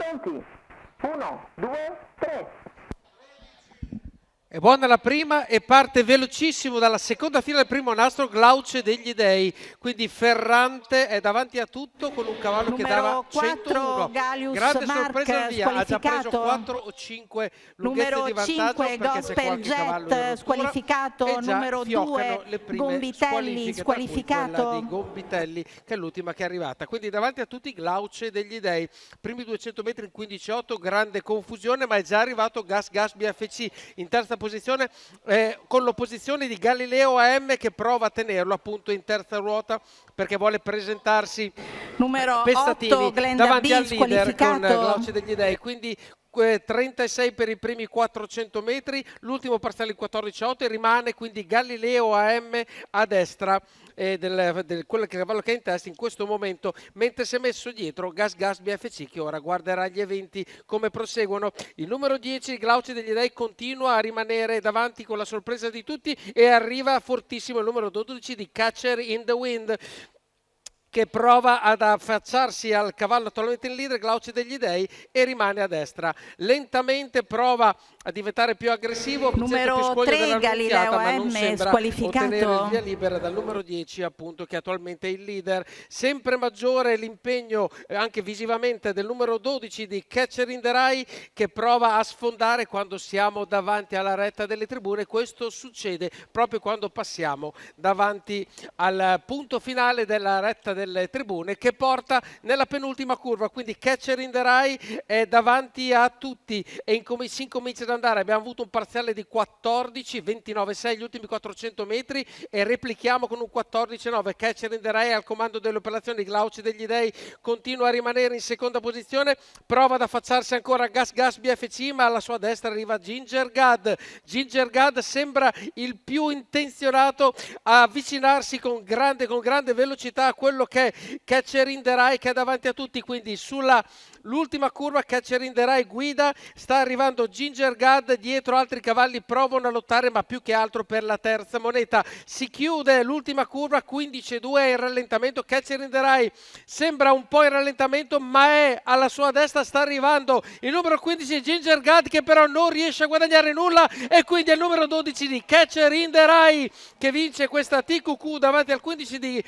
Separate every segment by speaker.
Speaker 1: Pronti? 1, 2, 3.
Speaker 2: È buona la prima e parte velocissimo dalla seconda fila del primo nastro Glauce degli Dei, quindi Ferrante è davanti a tutto con un cavallo che dava 101.
Speaker 3: Galius
Speaker 2: Grande
Speaker 3: Mark,
Speaker 2: sorpresa via, ha già preso
Speaker 3: squalificato.
Speaker 2: 4 o 5 lunghezze
Speaker 3: Numero
Speaker 2: di vantaggio
Speaker 3: 5
Speaker 2: perché c'è qualche cavallo in
Speaker 3: Gospel Jet
Speaker 2: rottura
Speaker 3: squalificato,
Speaker 2: e già
Speaker 3: numero
Speaker 2: fioccano
Speaker 3: 2
Speaker 2: le prime
Speaker 3: Gombitelli
Speaker 2: squalifiche, tra cui quella
Speaker 3: squalificato.
Speaker 2: di Gombitelli che è l'ultima che è arrivata. Quindi davanti a tutti Glauce degli Dei, primi 200 metri in 15,8, grande confusione, ma è già arrivato Gas Gas BFC in terza posizione con l'opposizione di Galileo AM che prova a tenerlo appunto in terza ruota perché vuole presentarsi
Speaker 3: Numero
Speaker 2: Pestatini
Speaker 3: 8 Glenda
Speaker 2: davanti
Speaker 3: B
Speaker 2: al leader con
Speaker 3: squalificato.
Speaker 2: Glauce degli Dei, quindi 36 per i primi 400 metri, l'ultimo parziale in 14,8 e rimane quindi Galileo AM a destra quello che cavallo che è in testa in questo momento, mentre si è messo dietro Gas Gas BFC che ora guarderà gli eventi come proseguono. Il numero 10 Glauce degli Dei continua a rimanere davanti con la sorpresa di tutti e arriva fortissimo il numero 12 di Catcher in the Wind che prova ad affacciarsi al cavallo attualmente in leader, Glauce degli Dei, e rimane a destra. Lentamente prova a diventare più aggressivo,
Speaker 3: Numero 3 Galileo
Speaker 2: ma non
Speaker 3: M
Speaker 2: sembra
Speaker 3: squalificato.
Speaker 2: ottenere il via libera dal numero 10 appunto che è attualmente il leader. Sempre maggiore l'impegno anche visivamente del numero 12 di Catcher in the Rye che prova a sfondare quando siamo davanti alla retta delle tribune. Questo succede proprio quando passiamo davanti al punto finale della retta delle tribune che porta nella penultima curva, quindi Catcher in the Rye è davanti a tutti e si incomincia ad andare. Abbiamo avuto un parziale di 14, 29,6 gli ultimi 400 metri e replichiamo con un 14,9. Catcher in the Rye al comando delle operazioni, Glauce degli Dei continua a rimanere in seconda posizione, prova ad affacciarsi ancora Gas Gas BFC, ma alla sua destra arriva Ginger Gad. Ginger Gad sembra il più intenzionato a avvicinarsi con grande velocità a quello che è Catcher in the Rye che è davanti a tutti, quindi l'ultima curva Catcher in the Rye guida, sta arrivando Ginger Gad, dietro altri cavalli provano a lottare ma più che altro per la terza moneta. Si chiude l'ultima curva, 15,2 è in rallentamento, Catcher in the Rye sembra un po' in rallentamento ma è alla sua destra, sta arrivando il numero 15 Ginger Gad che però non riesce a guadagnare nulla e quindi è il numero 12 di Catcher in the Rye che vince questa TQQ davanti al 15 di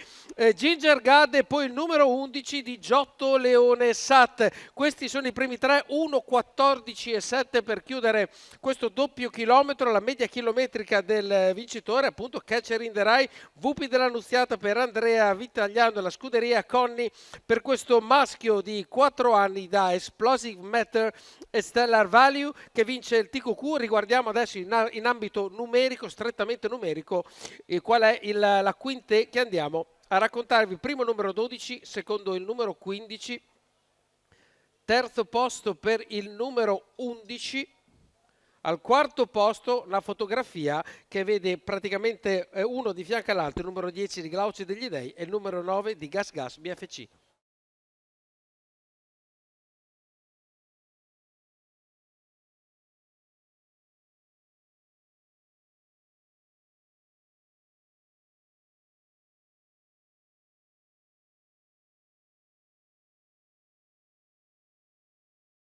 Speaker 2: Ginger Gad e poi il numero 11 di Giotto Leone Sat. Questi sono i primi tre, 1,14,7 per chiudere questo doppio chilometro, la media chilometrica del vincitore appunto Catcher in the Rye, VP dell'Annunziata per Andrea Vitagliano e la scuderia Conny per questo maschio di 4 anni da Explosive Matter e Stellar Value che vince il TQQ. Riguardiamo adesso in ambito numerico, strettamente numerico, qual è la quinte che andiamo a raccontarvi. Primo numero 12, secondo il numero 15, terzo posto per il numero 11, al quarto posto la fotografia che vede praticamente uno di fianco all'altro, il numero 10 di Glauce degli Dei e il numero 9 di Gas Gas BFC.